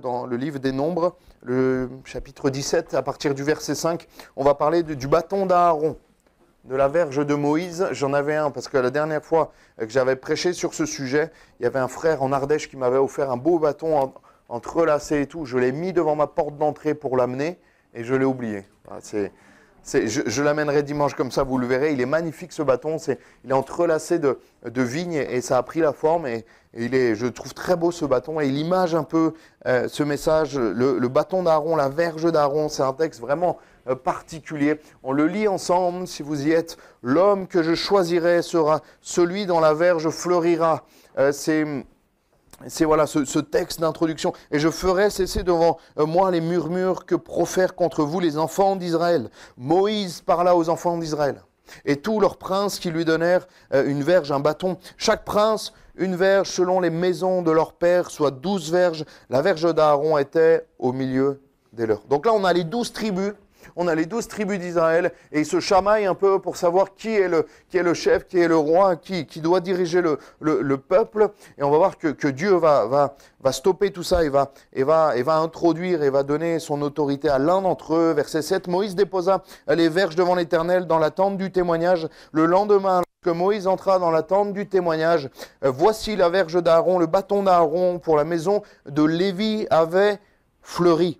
dans le livre des Nombres, le chapitre 17, à partir du verset 5. On va parler du bâton d'Aaron, de la verge de Moïse. J'en avais un parce que la dernière fois que j'avais prêché sur ce sujet, il y avait un frère en Ardèche qui m'avait offert un beau bâton entrelacé et tout. Je l'ai mis devant ma porte d'entrée pour l'amener et je l'ai oublié. Voilà, je l'amènerai dimanche comme ça, vous le verrez. Il est magnifique ce bâton, il est entrelacé de vigne et ça a pris la forme. Et je trouve très beau ce bâton et il image un peu ce message, le bâton d'Aaron, la verge d'Aaron. C'est un texte vraiment particulier. On le lit ensemble si vous y êtes. L'homme que je choisirai sera celui dont la verge fleurira. C'est voilà ce texte d'introduction. Et je ferai cesser devant moi les murmures que profèrent contre vous les enfants d'Israël. Moïse parla aux enfants d'Israël. Et tous leurs princes qui lui donnèrent une verge, un bâton. Chaque prince, une verge selon les maisons de leur père, soit 12 verges. La verge d'Aaron était au milieu des leurs. Donc là, on a les 12 tribus. On a les 12 tribus d'Israël et ils se chamaillent un peu pour savoir qui est le chef, qui est le roi, qui doit diriger le peuple. Et on va voir que Dieu va stopper tout ça et va introduire et va donner son autorité à l'un d'entre eux. Verset 7, Moïse déposa les verges devant l'Éternel dans la tente du témoignage. Le lendemain, lorsque Moïse entra dans la tente du témoignage, voici la verge d'Aaron, le bâton d'Aaron pour la maison de Lévi avait fleuri.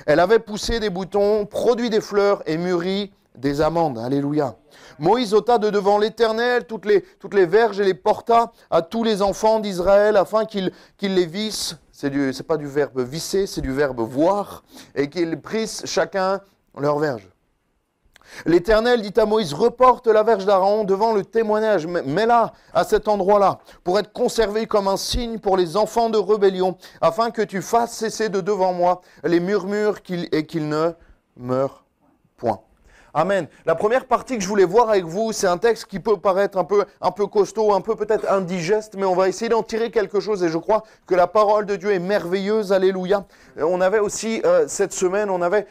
Elle avait poussé des boutons, produit des fleurs et mûri des amandes. Alléluia. Moïse ôta de devant l'Éternel toutes les verges et les porta à tous les enfants d'Israël afin qu'ils les vissent. C'est pas du verbe visser, c'est du verbe voir. Et qu'ils prissent chacun leur verge. L'Éternel dit à Moïse, reporte la verge d'Aaron devant le témoignage, mets-la à cet endroit-là, pour être conservée comme un signe pour les enfants de rébellion, afin que tu fasses cesser de devant moi les murmures et qu'ils ne meurent point. Amen. La première partie que je voulais voir avec vous, c'est un texte qui peut paraître un peu costaud, un peu peut-être indigeste, mais on va essayer d'en tirer quelque chose et je crois que la parole de Dieu est merveilleuse. Alléluia. On avait aussi cette semaine, on avait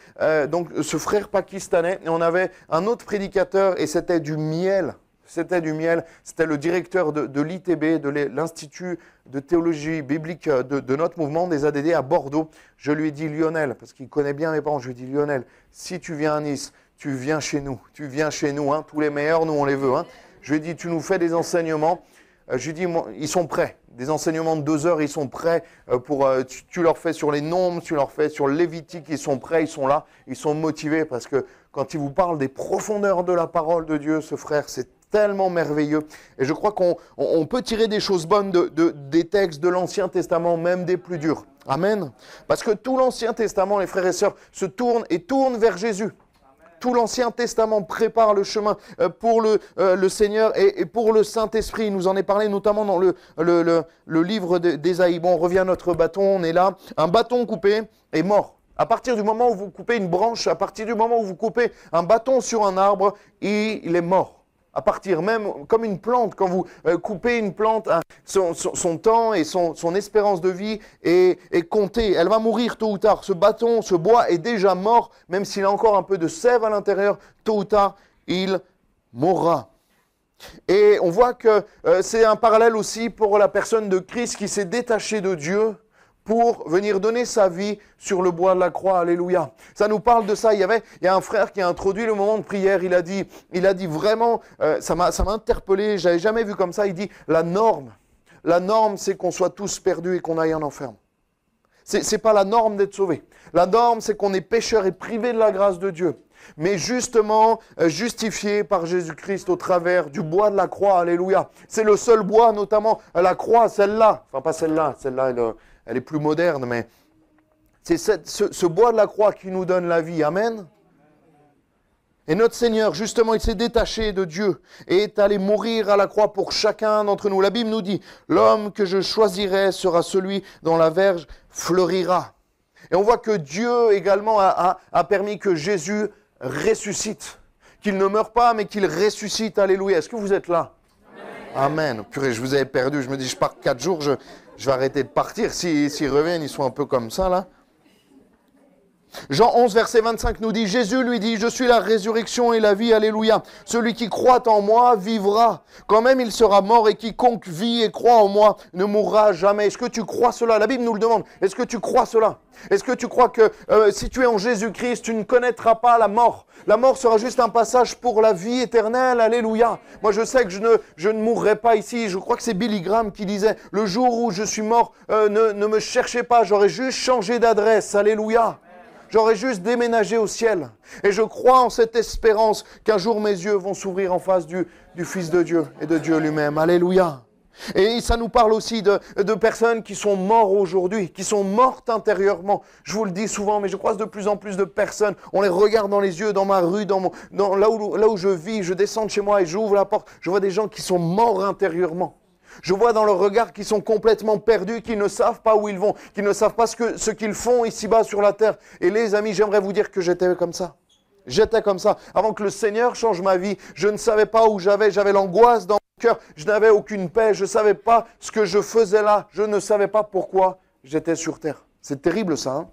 donc ce frère pakistanais et on avait un autre prédicateur et c'était du miel. C'était du miel. C'était le directeur de l'ITB, de l'Institut de théologie biblique de notre mouvement des ADD à Bordeaux. Je lui ai dit, Lionel, parce qu'il connaît bien mes parents, je lui ai dit, Lionel, si tu viens à Nice, tu viens chez nous, hein, tous les meilleurs, nous on les veut. Hein. Je lui ai dit, tu nous fais des enseignements. Je lui ai dit, ils sont prêts. Des enseignements de 2 heures, ils sont prêts. Tu leur fais sur les nombres, tu leur fais sur Lévitique, ils sont prêts, ils sont là, ils sont motivés. Parce que quand il vous parle des profondeurs de la parole de Dieu, ce frère, c'est tellement merveilleux. Et je crois qu'on peut tirer des choses bonnes des textes de l'Ancien Testament, même des plus durs. Amen. Parce que tout l'Ancien Testament, les frères et sœurs, se tourne vers Jésus. Tout l'Ancien Testament prépare le chemin pour le Seigneur et pour le Saint-Esprit. Il nous en est parlé notamment dans le livre d'Ésaïe. Bon, on revient à notre bâton, on est là. Un bâton coupé est mort. À partir du moment où vous coupez une branche, à partir du moment où vous coupez un bâton sur un arbre, il est mort. À partir même, comme une plante, quand vous coupez une plante, son temps et son espérance de vie est compté. Elle va mourir tôt ou tard. Ce bâton, ce bois est déjà mort, même s'il a encore un peu de sève à l'intérieur. Tôt ou tard, il mourra. Et on voit que c'est un parallèle aussi pour la personne de Christ qui s'est détachée de Dieu pour venir donner sa vie sur le bois de la croix. Alléluia. Ça nous parle de ça. Il y a un frère qui a introduit le moment de prière. Il a dit vraiment, ça m'a interpellé, je n'avais jamais vu comme ça. Il dit, la norme, c'est qu'on soit tous perdus et qu'on aille en enfer. C'est pas la norme d'être sauvé. La norme, c'est qu'on est pécheur et privé de la grâce de Dieu. Mais justement, justifié par Jésus-Christ au travers du bois de la croix. Alléluia. C'est le seul bois, notamment la croix, celle-là. Enfin, pas celle-là elle est plus moderne, mais c'est ce bois de la croix qui nous donne la vie. Amen. Et notre Seigneur, justement, il s'est détaché de Dieu et est allé mourir à la croix pour chacun d'entre nous. La Bible nous dit, l'homme que je choisirai sera celui dont la verge fleurira. Et on voit que Dieu également a permis que Jésus ressuscite. Qu'il ne meure pas, mais qu'il ressuscite. Alléluia. Est-ce que vous êtes là? Amen. Purée, je vous avais perdu. Je me dis, je pars 4 jours, je vais arrêter de partir. S'ils reviennent, ils sont un peu comme ça, là. Jean 11, verset 25 nous dit, Jésus lui dit, je suis la résurrection et la vie, alléluia. Celui qui croit en moi vivra, quand même il sera mort, et quiconque vit et croit en moi ne mourra jamais. Est-ce que tu crois cela? La Bible nous le demande. Est-ce que tu crois cela? Est-ce que tu crois que si tu es en Jésus-Christ, tu ne connaîtras pas la mort? La mort sera juste un passage pour la vie éternelle, alléluia. Moi je sais que je ne mourrai pas ici. Je crois que c'est Billy Graham qui disait, le jour où je suis mort, ne me cherchez pas, j'aurais juste changé d'adresse, alléluia. J'aurais juste déménagé au ciel. Et je crois en cette espérance qu'un jour mes yeux vont s'ouvrir en face du Fils de Dieu et de Dieu lui-même. Alléluia. Et ça nous parle aussi de personnes qui sont mortes aujourd'hui, qui sont mortes intérieurement. Je vous le dis souvent, mais je croise de plus en plus de personnes. On les regarde dans les yeux, dans ma rue, là où je vis. Je descends de chez moi et j'ouvre la porte. Je vois des gens qui sont morts intérieurement. Je vois dans leur regard qu'ils sont complètement perdus, qu'ils ne savent pas où ils vont, qu'ils ne savent pas ce qu'ils font ici-bas sur la terre. Et les amis, j'aimerais vous dire que j'étais comme ça. J'étais comme ça. Avant que le Seigneur change ma vie, je ne savais pas où j'avais l'angoisse dans mon cœur. Je n'avais aucune paix. Je ne savais pas ce que je faisais là. Je ne savais pas pourquoi j'étais sur terre. C'est terrible ça, hein?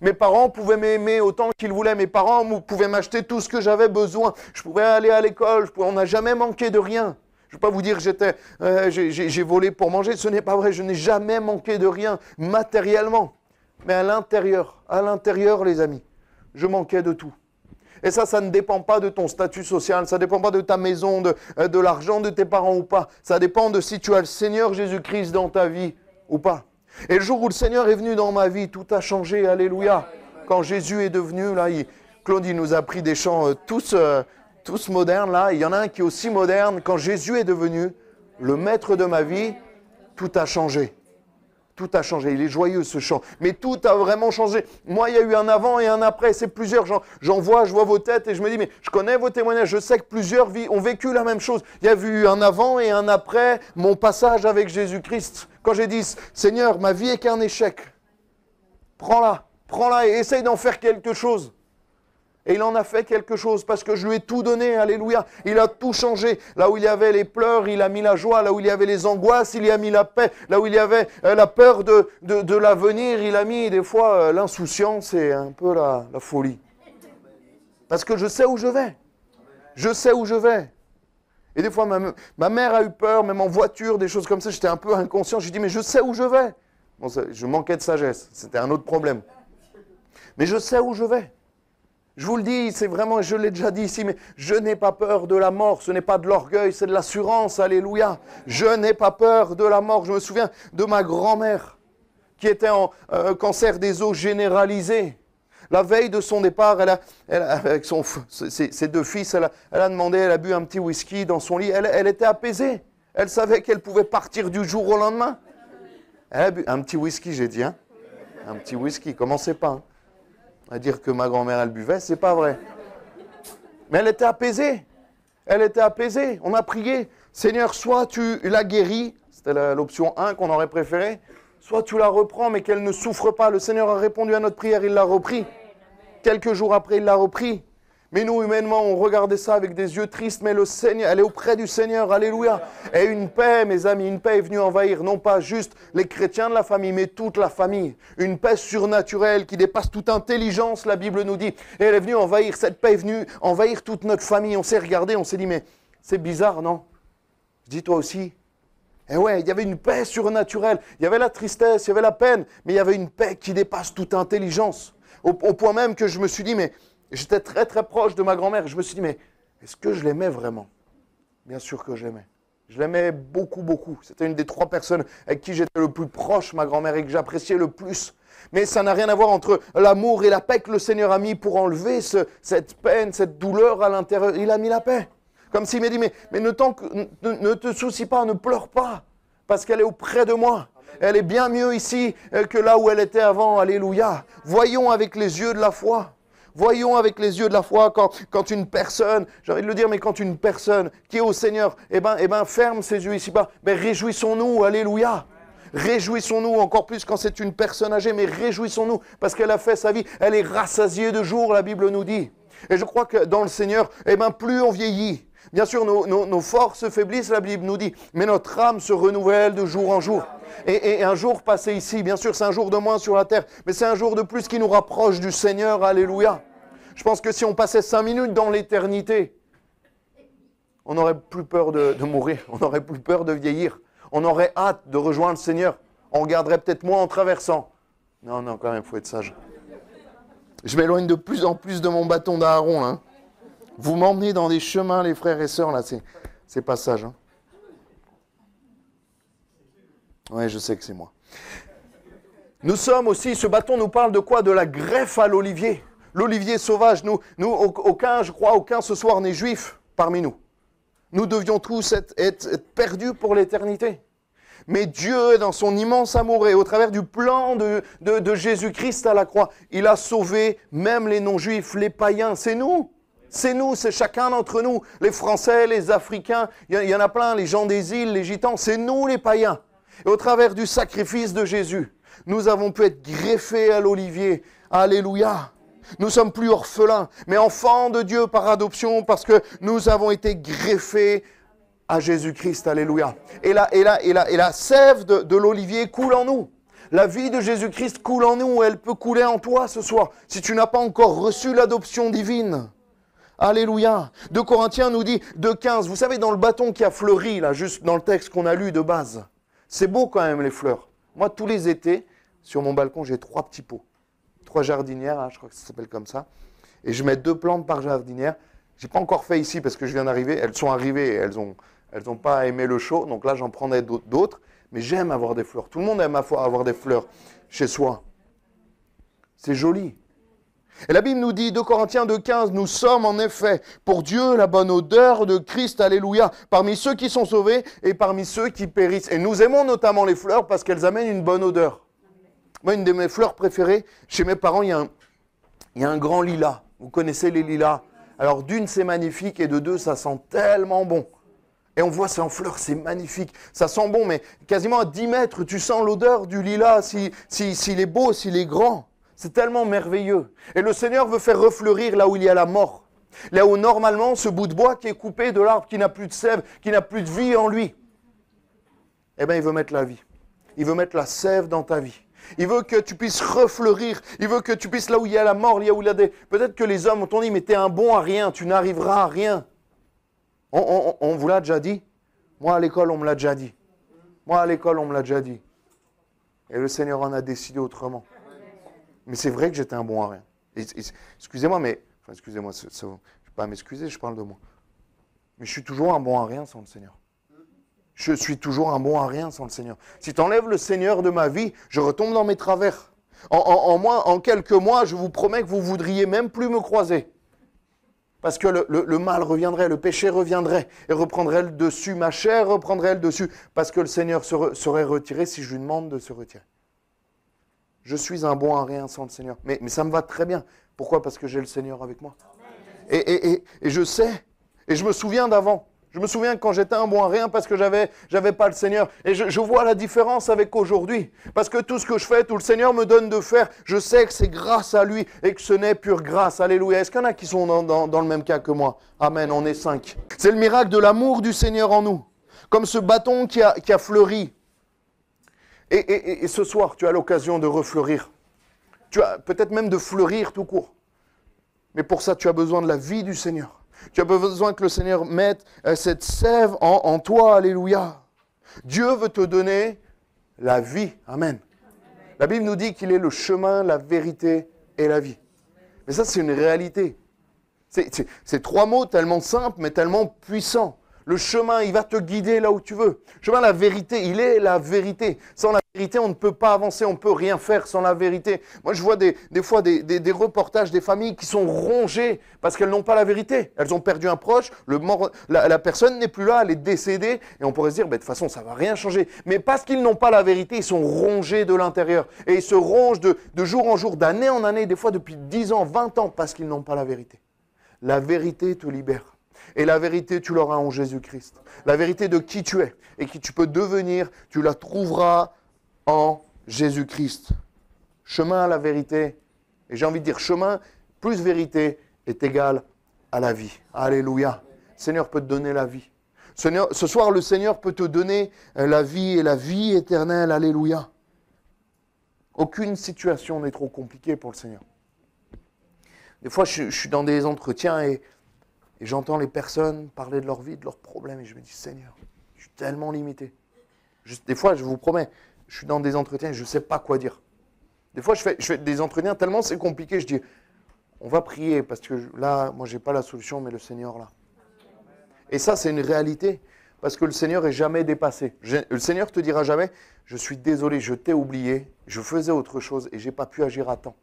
Mes parents pouvaient m'aimer autant qu'ils voulaient. Mes parents pouvaient m'acheter tout ce que j'avais besoin. Je pouvais aller à l'école. On n'a jamais manqué de rien. Je ne vais pas vous dire que j'ai volé pour manger, ce n'est pas vrai, je n'ai jamais manqué de rien matériellement. Mais à l'intérieur les amis, je manquais de tout. Et ça ne dépend pas de ton statut social, ça ne dépend pas de ta maison, de l'argent de tes parents ou pas. Ça dépend de si tu as le Seigneur Jésus-Christ dans ta vie ou pas. Et le jour où le Seigneur est venu dans ma vie, tout a changé, alléluia. Quand Jésus est devenu, là, Claude il nous a pris des chants tous modernes là, il y en a un qui est aussi moderne. Quand Jésus est devenu le maître de ma vie, tout a changé. Tout a changé. Il est joyeux ce chant. Mais tout a vraiment changé. Moi, il y a eu un avant et un après. C'est plusieurs. Je vois vos têtes et je me dis, mais je connais vos témoignages. Je sais que plusieurs ont vécu la même chose. Il y a eu un avant et un après mon passage avec Jésus-Christ. Quand j'ai dit, Seigneur, ma vie est qu'un échec. Prends-la et essaye d'en faire quelque chose. Et il en a fait quelque chose parce que je lui ai tout donné, alléluia. Il a tout changé. Là où il y avait les pleurs, il a mis la joie. Là où il y avait les angoisses, il y a mis la paix. Là où il y avait la peur de l'avenir, il a mis des fois l'insouciance et un peu la folie. Parce que je sais où je vais. Je sais où je vais. Et des fois, ma mère a eu peur, même en voiture, des choses comme ça. J'étais un peu inconscient. J'ai dit, mais je sais où je vais. Bon, je manquais de sagesse. C'était un autre problème. Mais je sais où je vais. Je vous le dis, c'est vraiment, je l'ai déjà dit ici, mais je n'ai pas peur de la mort. Ce n'est pas de l'orgueil, c'est de l'assurance, alléluia. Je n'ai pas peur de la mort. Je me souviens de ma grand-mère qui était en cancer des os généralisé. La veille de son départ, avec ses deux fils, elle a demandé, elle a bu un petit whisky dans son lit. Elle était apaisée. Elle savait qu'elle pouvait partir du jour au lendemain. Elle a bu un petit whisky, j'ai dit, hein. Un petit whisky, commencez pas, hein. À dire que ma grand-mère, elle buvait, c'est pas vrai. Mais elle était apaisée. Elle était apaisée. On a prié. Seigneur, soit tu la guéris, c'était l'option 1 qu'on aurait préféré, soit tu la reprends, mais qu'elle ne souffre pas. Le Seigneur a répondu à notre prière, il l'a repris. Quelques jours après, il l'a repris. Mais nous, humainement, on regardait ça avec des yeux tristes, mais le Seigneur, elle est auprès du Seigneur, alléluia. Et une paix, mes amis, une paix est venue envahir, non pas juste les chrétiens de la famille, mais toute la famille. Une paix surnaturelle qui dépasse toute intelligence, la Bible nous dit. Et elle est venue envahir, cette paix est venue envahir toute notre famille. On s'est regardé, on s'est dit, mais c'est bizarre, non? Je dis, toi aussi. Et ouais, il y avait une paix surnaturelle. Il y avait la tristesse, il y avait la peine, mais il y avait une paix qui dépasse toute intelligence. Au point même que je me suis dit, mais... J'étais très très proche de ma grand-mère. Je me suis dit, mais est-ce que je l'aimais vraiment? Bien sûr que je l'aimais. Je l'aimais beaucoup, beaucoup. C'était une des 3 personnes avec qui j'étais le plus proche, ma grand-mère, et que j'appréciais le plus. Mais ça n'a rien à voir entre l'amour et la paix que le Seigneur a mis pour enlever cette peine, cette douleur à l'intérieur. Il a mis la paix. Comme s'il m'a dit, mais ne te soucie pas, ne pleure pas, parce qu'elle est auprès de moi. Elle est bien mieux ici que là où elle était avant. Alléluia. Voyons avec les yeux de la foi. Voyons avec les yeux de la foi quand une personne, j'ai envie de le dire, mais quand une personne qui est au Seigneur, ferme ses yeux ici-bas, réjouissons-nous, alléluia. Réjouissons-nous encore plus quand c'est une personne âgée, mais réjouissons-nous parce qu'elle a fait sa vie, elle est rassasiée de jour, la Bible nous dit. Et je crois que dans le Seigneur, plus on vieillit, bien sûr nos forces faiblissent, la Bible nous dit, mais notre âme se renouvelle de jour en jour. Et un jour passé ici, bien sûr, c'est un jour de moins sur la terre, mais c'est un jour de plus qui nous rapproche du Seigneur. Alléluia. Je pense que si on passait 5 minutes dans l'éternité, on n'aurait plus peur de mourir, on n'aurait plus peur de vieillir. On aurait hâte de rejoindre le Seigneur. On regarderait peut-être moins en traversant. Non, quand même, il faut être sage. Je m'éloigne de plus en plus de mon bâton d'Aaron. Hein. Vous m'emmenez dans des chemins, les frères et sœurs, là, c'est pas sage. Hein. Oui, je sais que c'est moi. Nous sommes aussi, ce bâton nous parle de quoi? De la greffe à l'olivier. L'olivier sauvage. Nous, aucun ce soir n'est juif parmi nous. Nous devions tous être perdus pour l'éternité. Mais Dieu, dans son immense amour et au travers du plan de Jésus-Christ à la croix, il a sauvé même les non-juifs, les païens. C'est nous, c'est chacun d'entre nous. Les Français, les Africains, il y en a plein, les gens des îles, les gitans, c'est nous les païens. Et au travers du sacrifice de Jésus, nous avons pu être greffés à l'olivier. Alléluia. Nous ne sommes plus orphelins, mais enfants de Dieu par adoption parce que nous avons été greffés à Jésus-Christ. Alléluia. Et la sève de l'olivier coule en nous. La vie de Jésus-Christ coule en nous. Elle peut couler en toi ce soir si tu n'as pas encore reçu l'adoption divine. Alléluia. 2 Corinthiens nous dit 2,15. Vous savez, dans le bâton qui a fleuri, là, juste dans le texte qu'on a lu de base, c'est beau quand même les fleurs. Moi, tous les étés, sur mon balcon, j'ai 3 petits pots. 3 jardinières, hein, je crois que ça s'appelle comme ça. Et je mets 2 plantes par jardinière. Je n'ai pas encore fait ici parce que je viens d'arriver. Elles sont arrivées et elles n'ont pas aimé le chaud. Donc là, j'en prendrai d'autres. Mais j'aime avoir des fleurs. Tout le monde aime avoir des fleurs chez soi. C'est joli. Et la Bible nous dit, 2 Corinthiens 2,15, nous sommes en effet pour Dieu la bonne odeur de Christ, alléluia, parmi ceux qui sont sauvés et parmi ceux qui périssent. Et nous aimons notamment les fleurs parce qu'elles amènent une bonne odeur. Moi, une de mes fleurs préférées, chez mes parents, il y a un grand lilas. Vous connaissez les lilas? Alors d'une, c'est magnifique, et de 2, ça sent tellement bon. Et on voit, c'est en fleurs, c'est magnifique. Ça sent bon, mais quasiment à 10 mètres, tu sens l'odeur du lilas, s'il est beau, s'il est grand. C'est tellement merveilleux. Et le Seigneur veut faire refleurir là où il y a la mort. Là où normalement, ce bout de bois qui est coupé de l'arbre, qui n'a plus de sève, qui n'a plus de vie en lui, eh bien, il veut mettre la vie. Il veut mettre la sève dans ta vie. Il veut que tu puisses refleurir. Il veut que tu puisses, là où il y a la mort, là où il y a des... Peut-être que les hommes t'ont dit, mais t'es un bon à rien, tu n'arriveras à rien. On vous l'a déjà dit? Moi, à l'école, on me l'a déjà dit. Moi, à l'école, on me l'a déjà dit. Et le Seigneur en a décidé autrement. Mais c'est vrai que j'étais un bon à rien. Excusez-moi, mais... Enfin, excusez-moi, je ne vais pas m'excuser, je parle de moi. Mais je suis toujours un bon à rien sans le Seigneur. Je suis toujours un bon à rien sans le Seigneur. Si tu enlèves le Seigneur de ma vie, je retombe dans mes travers. En quelques mois, je vous promets que vous ne voudriez même plus me croiser. Parce que le mal reviendrait, le péché reviendrait et reprendrait le dessus. Ma chair reprendrait le dessus parce que le Seigneur serait retiré si je lui demande de se retirer. Je suis un bon à rien sans le Seigneur. Mais ça me va très bien. Pourquoi? Parce que j'ai le Seigneur avec moi. Et je sais, et je me souviens d'avant. Je me souviens quand j'étais un bon à rien parce que j'avais pas le Seigneur. Et je vois la différence avec aujourd'hui. Parce que tout ce que je fais, tout le Seigneur me donne de faire, je sais que c'est grâce à lui et que ce n'est pure grâce. Alléluia. Est-ce qu'il y en a qui sont dans le même cas que moi? Amen, on est 5. C'est le miracle de l'amour du Seigneur en nous. Comme ce bâton qui a fleuri. Et ce soir, tu as l'occasion de refleurir. Tu as peut-être même de fleurir tout court. Mais pour ça, tu as besoin de la vie du Seigneur. Tu as besoin que le Seigneur mette cette sève en toi. Alléluia. Dieu veut te donner la vie. Amen. La Bible nous dit qu'il est le chemin, la vérité et la vie. Mais ça, c'est une réalité. C'est 3 mots tellement simples, mais tellement puissants. Le chemin, il va te guider là où tu veux. Le chemin, la vérité, il est la vérité. Sans la vérité, on ne peut pas avancer, on ne peut rien faire sans la vérité. Moi, je vois des fois des reportages des familles qui sont rongées parce qu'elles n'ont pas la vérité. Elles ont perdu un proche, la personne n'est plus là, elle est décédée. Et on pourrait se dire, de toute façon, ça ne va rien changer. Mais parce qu'ils n'ont pas la vérité, ils sont rongés de l'intérieur. Et ils se rongent de jour en jour, d'année en année, des fois depuis 10 ans, 20 ans, parce qu'ils n'ont pas la vérité. La vérité te libère. Et la vérité, tu l'auras en Jésus-Christ. La vérité de qui tu es et qui tu peux devenir, tu la trouveras en Jésus-Christ. Chemin à la vérité. Et j'ai envie de dire chemin plus vérité est égal à la vie. Alléluia. Le Seigneur peut te donner la vie. Ce soir, le Seigneur peut te donner la vie et la vie éternelle. Alléluia. Aucune situation n'est trop compliquée pour le Seigneur. Des fois, je suis dans des entretiens et j'entends les personnes parler de leur vie, de leurs problèmes. Et je me dis, Seigneur, je suis tellement limité. Des fois, je vous promets, je suis dans des entretiens et je ne sais pas quoi dire. Des fois, je fais des entretiens tellement c'est compliqué. Je dis, on va prier parce que là, moi, je n'ai pas la solution, mais le Seigneur là. Et ça, c'est une réalité. Parce que le Seigneur n'est jamais dépassé. Le Seigneur te dira jamais, je suis désolé, je t'ai oublié, je faisais autre chose et je n'ai pas pu agir à temps.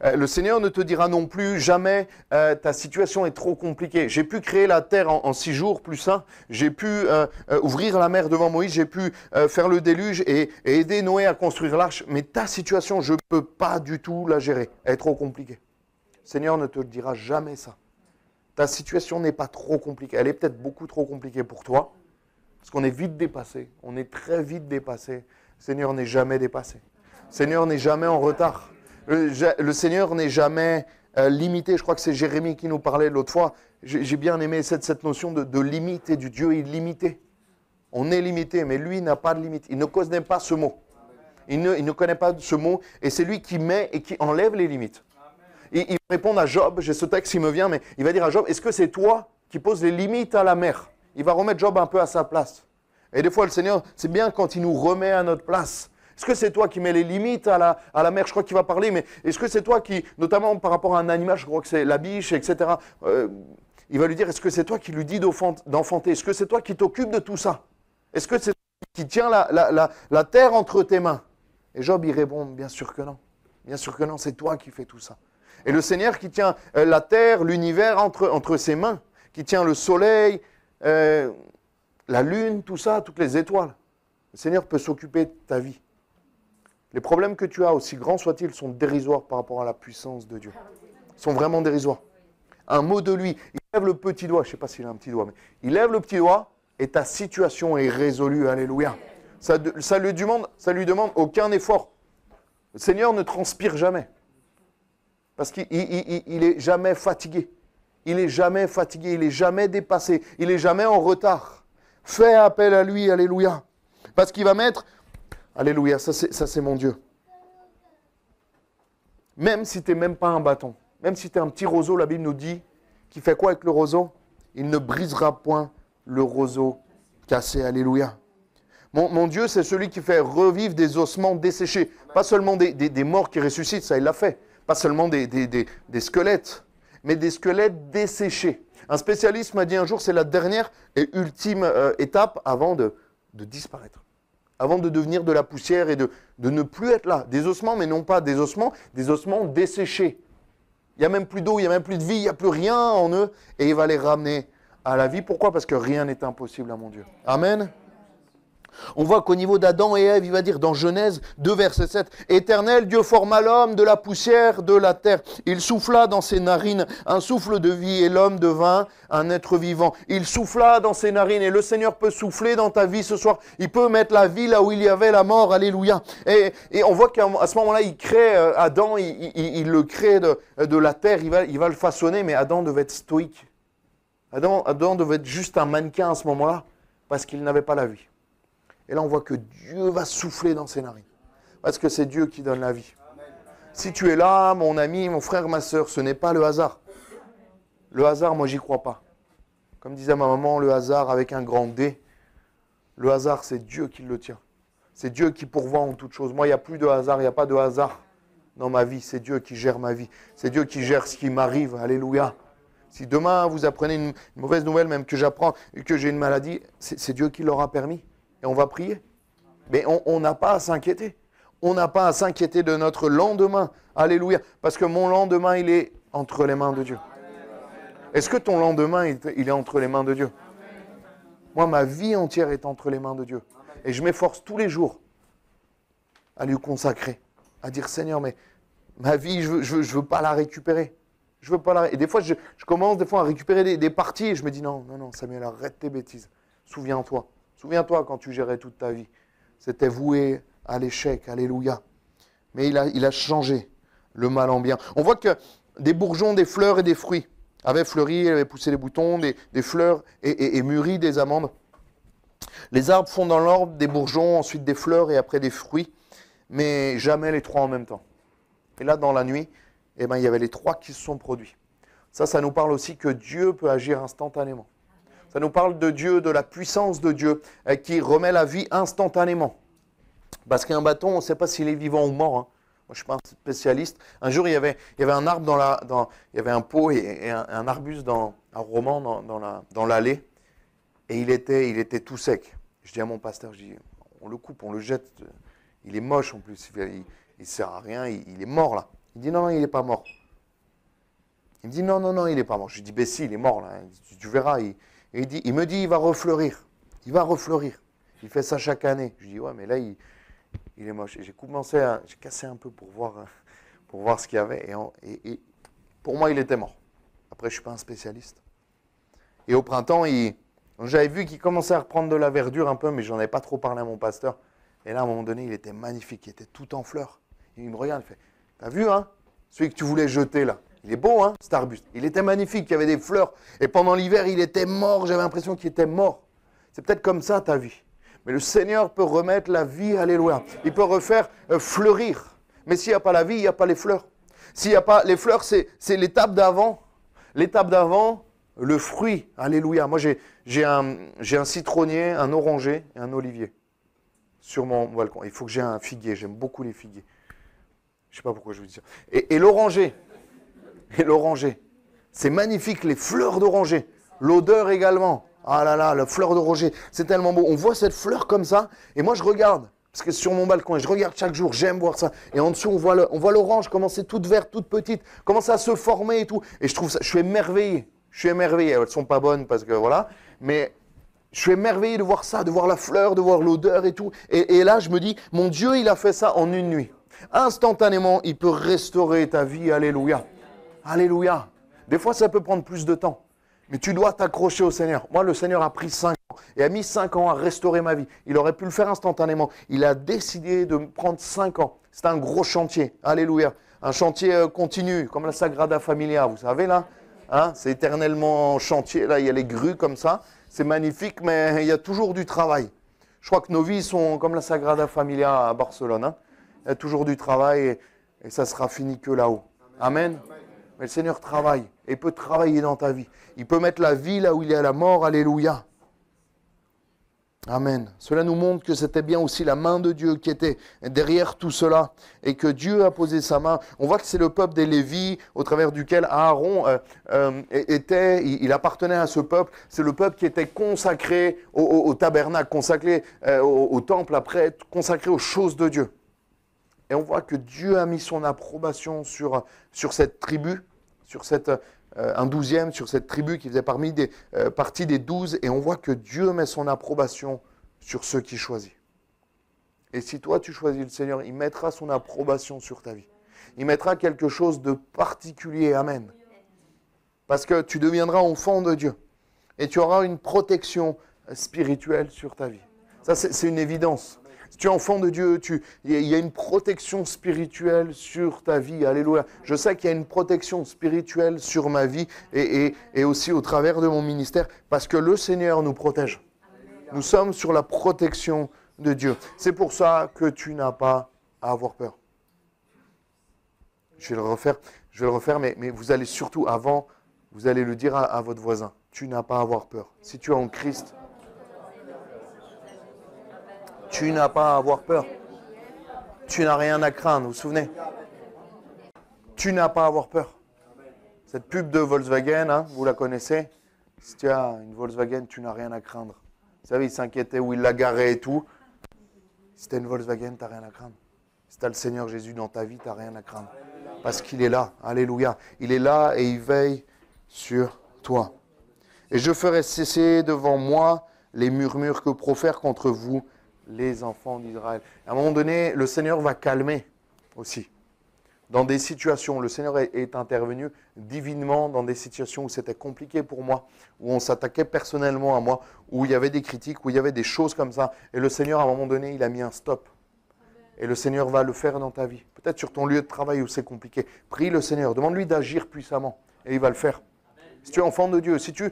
Le Seigneur ne te dira non plus jamais, ta situation est trop compliquée. J'ai pu créer la terre en 6 jours plus un. J'ai pu ouvrir la mer devant Moïse. J'ai pu faire le déluge et aider Noé à construire l'arche. Mais ta situation, je ne peux pas du tout la gérer. Elle est trop compliquée. Le Seigneur ne te dira jamais ça. Ta situation n'est pas trop compliquée. Elle est peut-être beaucoup trop compliquée pour toi. Parce qu'on est vite dépassé. On est très vite dépassé. Le Seigneur n'est jamais dépassé. Le Seigneur n'est jamais en retard. Le Seigneur n'est jamais limité. Je crois que c'est Jérémie qui nous parlait l'autre fois. J'ai bien aimé cette notion de limite et du Dieu illimité. On est limité, mais lui n'a pas de limite. Il ne connaît pas ce mot. Il ne connaît pas ce mot. Et c'est lui qui met et qui enlève les limites. Il répond à Job, j'ai ce texte qui me vient, mais il va dire à Job, est-ce que c'est toi qui poses les limites à la mer? Il va remettre Job un peu à sa place. Et des fois, le Seigneur, c'est bien quand il nous remet à notre place. Est-ce que c'est toi qui mets les limites à la mer? Je crois qu'il va parler, mais est-ce que c'est toi qui, notamment par rapport à un animal, je crois que c'est la biche, etc. Il va lui dire, est-ce que c'est toi qui lui dis d'enfanter? Est-ce que c'est toi qui t'occupes de tout ça? Est-ce que c'est toi qui tiens la terre entre tes mains? Et Job, il répond, bien sûr que non. Bien sûr que non, c'est toi qui fais tout ça. Et le Seigneur qui tient la terre, l'univers entre ses mains, qui tient le soleil, la lune, tout ça, toutes les étoiles. Le Seigneur peut s'occuper de ta vie. Les problèmes que tu as, aussi grands soient-ils, sont dérisoires par rapport à la puissance de Dieu. Ils sont vraiment dérisoires. Un mot de lui, il lève le petit doigt, je ne sais pas s'il a un petit doigt, mais il lève le petit doigt et ta situation est résolue. Alléluia. Ça lui demande aucun effort. Le Seigneur ne transpire jamais. Parce qu'il n'est jamais fatigué. Il n'est jamais fatigué, il n'est jamais dépassé, il n'est jamais en retard. Fais appel à lui, alléluia. Parce qu'il va mettre, alléluia, ça c'est mon Dieu. Même si tu n'es même pas un bâton, même si tu es un petit roseau, la Bible nous dit, qu'il fait quoi avec le roseau? Il ne brisera point le roseau cassé, alléluia. Mon Dieu, c'est celui qui fait revivre des ossements desséchés. Pas seulement des morts qui ressuscitent, ça il l'a fait. Pas seulement des squelettes, mais des squelettes desséchés. Un spécialiste m'a dit un jour, c'est la dernière et ultime étape avant de disparaître. Avant de devenir de la poussière et de ne plus être là. Des ossements, mais non pas des ossements desséchés. Il n'y a même plus d'eau, il n'y a même plus de vie, il n'y a plus rien en eux. Et il va les ramener à la vie. Pourquoi? Parce que rien n'est impossible à mon Dieu. Amen. On voit qu'au niveau d'Adam et Ève, il va dire dans Genèse 2, verset 7, « Éternel, Dieu forma l'homme de la poussière de la terre. Il souffla dans ses narines un souffle de vie et l'homme devint un être vivant. » Il souffla dans ses narines et le Seigneur peut souffler dans ta vie ce soir. Il peut mettre la vie là où il y avait la mort. Alléluia. Et on voit qu'à ce moment-là, il crée Adam, il le crée de la terre, il va le façonner, mais Adam devait être stoïque. Adam devait être juste un mannequin à ce moment-là parce qu'il n'avait pas la vie. Et là, on voit que Dieu va souffler dans ses narines. Parce que c'est Dieu qui donne la vie. Si tu es là, mon ami, mon frère, ma soeur, ce n'est pas le hasard. Le hasard, moi, j'y crois pas. Comme disait ma maman, le hasard avec un grand D. Le hasard, c'est Dieu qui le tient. C'est Dieu qui pourvoit en toutes choses. Moi, il n'y a plus de hasard, il n'y a pas de hasard dans ma vie. C'est Dieu qui gère ma vie. C'est Dieu qui gère ce qui m'arrive. Alléluia. Si demain, vous apprenez une mauvaise nouvelle, même que j'apprends que j'ai une maladie, c'est Dieu qui l'aura permis. Et on va prier. Mais on n'a pas à s'inquiéter. On n'a pas à s'inquiéter de notre lendemain. Alléluia. Parce que mon lendemain, il est entre les mains de Dieu. Est-ce que ton lendemain, il est entre les mains de Dieu? Moi, ma vie entière est entre les mains de Dieu. Et je m'efforce tous les jours à lui consacrer. À dire, Seigneur, mais ma vie, je veux pas la récupérer. Je veux pas la... Et des fois, je commence à récupérer des parties et je me dis, non, Samuel, arrête tes bêtises. Souviens-toi. Souviens-toi quand tu gérais toute ta vie. C'était voué à l'échec, alléluia. Mais il a changé le mal en bien. On voit que des bourgeons, des fleurs et des fruits. avait fleuri, elle avait poussé des boutons, des fleurs et mûri des amandes. Les arbres font dans l'ordre des bourgeons, ensuite des fleurs et après des fruits, mais jamais les trois en même temps. Et là, dans la nuit, eh ben, il y avait les trois qui se sont produits. Ça nous parle aussi que Dieu peut agir instantanément. Ça nous parle de Dieu, de la puissance de Dieu, qui remet la vie instantanément. Parce qu'un bâton, on ne sait pas s'il est vivant ou mort. Hein. Moi, je ne suis pas un spécialiste. Un jour, il y avait un arbre il y avait un pot et un arbuste un roman dans l'allée. Et il était tout sec. Je dis à mon pasteur, on le coupe, on le jette. Il est moche en plus. Il ne sert à rien, il est mort là. Il dit non, il n'est pas mort. Il me dit non, il n'est pas mort. Je lui dis, ben si, il est mort là. Tu verras. Il me dit, il va refleurir. Il va refleurir. Il fait ça chaque année. Je lui dis, ouais, mais là, il est moche. Et j'ai cassé un peu pour voir ce qu'il y avait. Et pour moi, il était mort. Après, je ne suis pas un spécialiste. Et au printemps, j'avais vu qu'il commençait à reprendre de la verdure un peu, mais je n'en ai pas trop parlé à mon pasteur. Et là, à un moment donné, il était magnifique. Il était tout en fleurs. Il me regarde, il fait, t'as vu, hein, celui que tu voulais jeter là. Il est beau, hein, cet arbuste. Il était magnifique, il y avait des fleurs. Et pendant l'hiver, il était mort. J'avais l'impression qu'il était mort. C'est peut-être comme ça ta vie. Mais le Seigneur peut remettre la vie, alléluia. Il peut refaire fleurir. Mais s'il n'y a pas la vie, il n'y a pas les fleurs. S'il n'y a pas les fleurs, c'est l'étape d'avant. L'étape d'avant, le fruit, alléluia. Moi, j'ai un citronnier, un oranger et un olivier sur mon balcon. Il faut que j'ai un figuier. J'aime beaucoup les figuiers. Je ne sais pas pourquoi je vous dis ça. Et l'oranger. Et l'oranger. C'est magnifique, les fleurs d'oranger. L'odeur également. Ah là là, la fleur d'oranger. C'est tellement beau. On voit cette fleur comme ça. Et moi, je regarde. Parce que c'est sur mon balcon. Et je regarde chaque jour. J'aime voir ça. Et en dessous, on voit l'orange. Comment c'est toute verte, toute petite. Comment ça se former et tout. Et je trouve ça. Je suis émerveillé. Je suis émerveillé. Elles ne sont pas bonnes parce que voilà. Mais je suis émerveillé de voir ça. De voir la fleur, de voir l'odeur et tout. Et là, je me dis, mon Dieu, il a fait ça en une nuit. Instantanément, il peut restaurer ta vie. Alléluia. Alléluia. Des fois, ça peut prendre plus de temps. Mais tu dois t'accrocher au Seigneur. Moi, le Seigneur a pris 5 ans et a mis 5 ans à restaurer ma vie. Il aurait pu le faire instantanément. Il a décidé de me prendre 5 ans. C'est un gros chantier. Alléluia. Un chantier continu, comme la Sagrada Familia. Vous savez, là, hein, c'est éternellement en chantier. Là, il y a les grues comme ça. C'est magnifique, mais il y a toujours du travail. Je crois que nos vies sont comme la Sagrada Familia à Barcelone. Hein. Il y a toujours du travail et ça sera fini que là-haut. Amen. Mais le Seigneur travaille et peut travailler dans ta vie. Il peut mettre la vie là où il y a la mort. Alléluia. Amen. Cela nous montre que c'était bien aussi la main de Dieu qui était derrière tout cela et que Dieu a posé sa main. On voit que c'est le peuple des Lévites au travers duquel Aaron il appartenait à ce peuple. C'est le peuple qui était consacré au tabernacle, consacré au temple après, consacré aux choses de Dieu. Et on voit que Dieu a mis son approbation sur cette tribu, sur un 12e, sur cette tribu qui faisait partie des 12. Et on voit que Dieu met son approbation sur ceux qu'il choisit. Et si toi tu choisis le Seigneur, il mettra son approbation sur ta vie. Il mettra quelque chose de particulier. Amen. Parce que tu deviendras enfant de Dieu. Et tu auras une protection spirituelle sur ta vie. Ça, c'est une évidence. Si tu es enfant de Dieu, il y a une protection spirituelle sur ta vie. Alléluia. Je sais qu'il y a une protection spirituelle sur ma vie et aussi au travers de mon ministère parce que le Seigneur nous protège. Nous sommes sur la protection de Dieu. C'est pour ça que tu n'as pas à avoir peur. Je vais le refaire, mais vous allez surtout, avant, vous allez le dire à votre voisin. Tu n'as pas à avoir peur. Si tu es en Christ, tu n'as pas à avoir peur. Tu n'as rien à craindre, vous vous souvenez? Tu n'as pas à avoir peur. Cette pub de Volkswagen, hein, vous la connaissez? Si tu as une Volkswagen, tu n'as rien à craindre. Vous savez, il s'inquiétait où il la garait et tout. Si tu as une Volkswagen, tu n'as rien à craindre. Si tu as le Seigneur Jésus dans ta vie, tu n'as rien à craindre. Parce qu'il est là. Alléluia. Il est là et il veille sur toi. Et je ferai cesser devant moi les murmures que profèrent contre vous les enfants d'Israël. À un moment donné, le Seigneur va calmer aussi. Dans des situations, le Seigneur est intervenu divinement dans des situations où c'était compliqué pour moi, où on s'attaquait personnellement à moi, où il y avait des critiques, où il y avait des choses comme ça. Et le Seigneur, à un moment donné, il a mis un stop. Et le Seigneur va le faire dans ta vie. Peut-être sur ton lieu de travail où c'est compliqué. Prie le Seigneur, demande-lui d'agir puissamment. Et il va le faire. Si tu es enfant de Dieu, si tu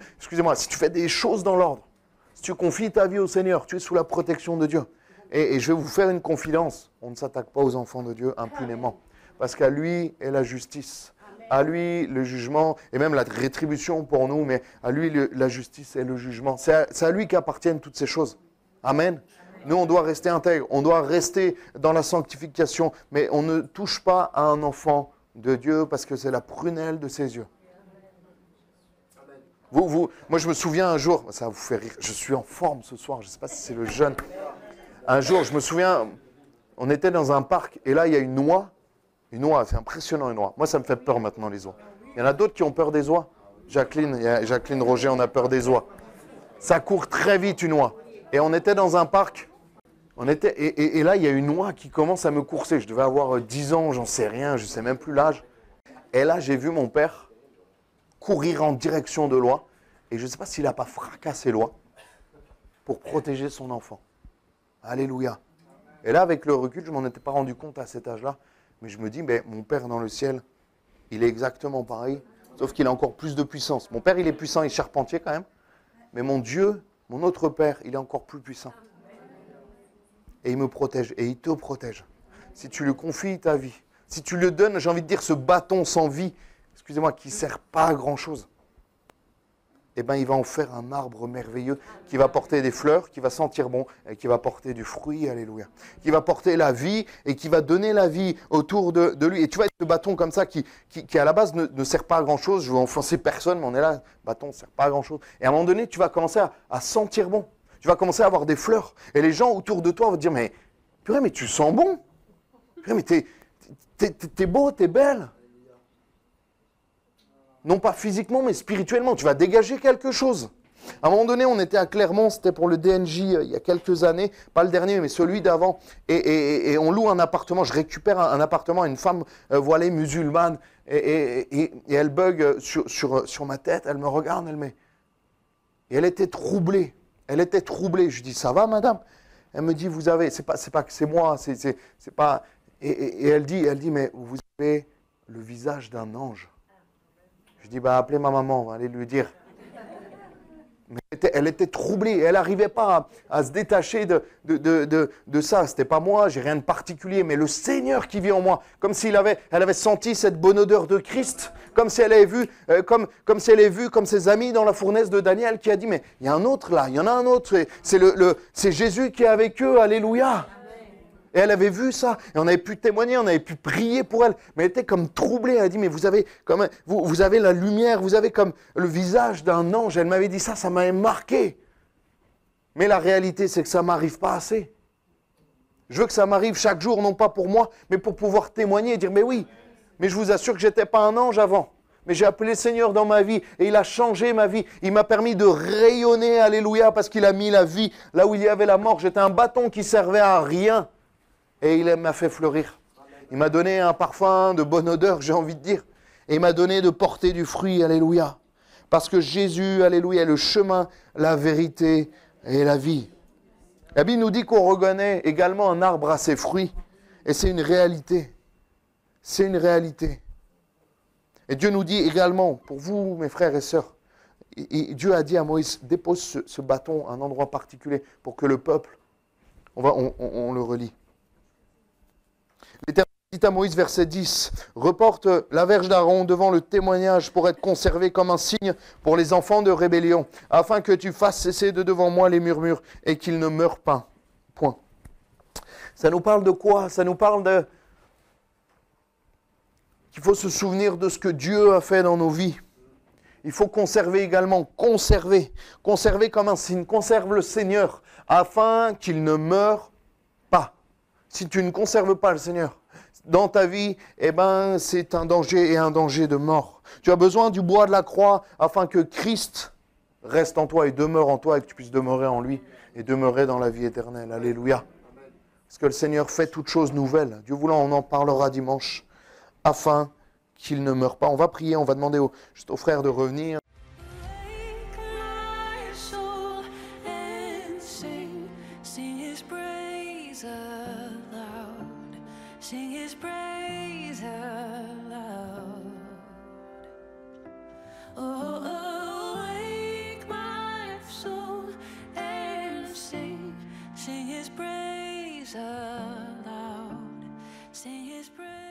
fais des choses dans l'ordre, si tu confies ta vie au Seigneur, tu es sous la protection de Dieu. Et je vais vous faire une confidence, on ne s'attaque pas aux enfants de Dieu impunément. Parce qu'à lui est la justice, à lui le jugement, et même la rétribution pour nous, mais à lui la justice et le jugement. C'est à lui qu'appartiennent toutes ces choses. Amen. Nous, on doit rester intègre, on doit rester dans la sanctification, mais on ne touche pas à un enfant de Dieu parce que c'est la prunelle de ses yeux. Moi, je me souviens un jour, ça va vous faire rire, je suis en forme ce soir, je ne sais pas si c'est le jeûne. Un jour, je me souviens, on était dans un parc et là, il y a une oie. Une oie, c'est impressionnant une oie. Moi, ça me fait peur maintenant, les oies. Il y en a d'autres qui ont peur des oies. Jacqueline Roger, on a peur des oies. Ça court très vite, une oie. Et on était dans un parc. Et là, il y a une oie qui commence à me courser. Je devais avoir 10 ans, j'en sais rien, je ne sais même plus l'âge. Et là, j'ai vu mon père courir en direction de l'oie. Et je ne sais pas s'il n'a pas fracassé l'oie pour protéger son enfant. Alléluia. Et là, avec le recul, je ne m'en étais pas rendu compte à cet âge-là. Mais je me dis, mais mon Père dans le ciel, il est exactement pareil, sauf qu'il a encore plus de puissance. Mon Père, il est puissant, il est charpentier quand même. Mais mon Dieu, mon autre Père, il est encore plus puissant. Et il me protège, et il te protège. Si tu lui confies ta vie, si tu lui donnes, j'ai envie de dire, ce bâton sans vie, excusez-moi, qui ne sert pas à grand-chose, eh bien, il va en faire un arbre merveilleux qui va porter des fleurs, qui va sentir bon et qui va porter du fruit, alléluia. Qui va porter la vie et qui va donner la vie autour de lui. Et tu vois, ce bâton comme ça qui à la base ne sert pas à grand-chose, je ne veux offenser personne, mais on est là, le bâton ne sert pas à grand-chose. Et à un moment donné, tu vas commencer à sentir bon. Tu vas commencer à avoir des fleurs. Et les gens autour de toi vont te dire, mais purée, mais tu sens bon. Purée, mais t'es beau, t'es belle. Non pas physiquement, mais spirituellement. Tu vas dégager quelque chose. À un moment donné, on était à Clermont, c'était pour le DNJ il y a quelques années, pas le dernier, mais celui d'avant. Et on loue un appartement, je récupère un appartement à une femme voilée musulmane. Et elle bug sur ma tête, elle me regarde, et elle était troublée. Elle était troublée. Je dis, ça va, madame? Elle me dit, vous avez, c'est pas que c'est moi, c'est pas. Et elle dit, mais vous avez le visage d'un ange. Je dis, bah, appelez ma maman, on va aller lui dire. Mais elle était troublée, elle n'arrivait pas à se détacher de ça. Ce n'était pas moi, j'ai rien de particulier, mais le Seigneur qui vit en moi. Comme elle avait senti cette bonne odeur de Christ, comme si elle avait vu, comme si elle avait vu, comme ses amis dans la fournaise de Daniel, qui a dit, mais il y a un autre là, il y en a un autre, c'est Jésus qui est avec eux, alléluia. Et elle avait vu ça, et on avait pu témoigner, on avait pu prier pour elle, mais elle était comme troublée. Elle a dit, mais vous avez la lumière, vous avez comme le visage d'un ange. Elle m'avait dit ça m'avait marqué. Mais la réalité, c'est que ça ne m'arrive pas assez. Je veux que ça m'arrive chaque jour, non pas pour moi, mais pour pouvoir témoigner et dire, mais oui, mais je vous assure que je n'étais pas un ange avant. Mais j'ai appelé le Seigneur dans ma vie et il a changé ma vie. Il m'a permis de rayonner, alléluia, parce qu'il a mis la vie là où il y avait la mort. J'étais un bâton qui servait à rien. Et il m'a fait fleurir. Il m'a donné un parfum de bonne odeur, j'ai envie de dire. Et il m'a donné de porter du fruit, alléluia. Parce que Jésus, alléluia, est le chemin, la vérité et la vie. La Bible nous dit qu'on reconnaît également un arbre à ses fruits. Et c'est une réalité. C'est une réalité. Et Dieu nous dit également, pour vous, mes frères et sœurs, Dieu a dit à Moïse, dépose ce bâton à un endroit particulier pour que le peuple, on le relit. L'Éternel dit à Moïse, verset 10, « Reporte la verge d'Aaron devant le témoignage pour être conservé comme un signe pour les enfants de rébellion, afin que tu fasses cesser de devant moi les murmures et qu'ils ne meurent pas. » Point. Ça nous parle de quoi? Ça nous parle qu'il faut se souvenir de ce que Dieu a fait dans nos vies. Il faut conserver également, conserver comme un signe, conserve le Seigneur, afin qu'il ne meure pas. Si tu ne conserves pas le Seigneur dans ta vie, eh ben, c'est un danger et un danger de mort. Tu as besoin du bois de la croix afin que Christ reste en toi et demeure en toi et que tu puisses demeurer en lui et demeurer dans la vie éternelle. Alléluia. Parce que le Seigneur fait toutes choses nouvelles. Dieu voulant, on en parlera dimanche afin qu'il ne meure pas. On va prier, on va demander juste aux frères de revenir. Sing his praise aloud. Oh, oh. his praise aloud. Sing his praise.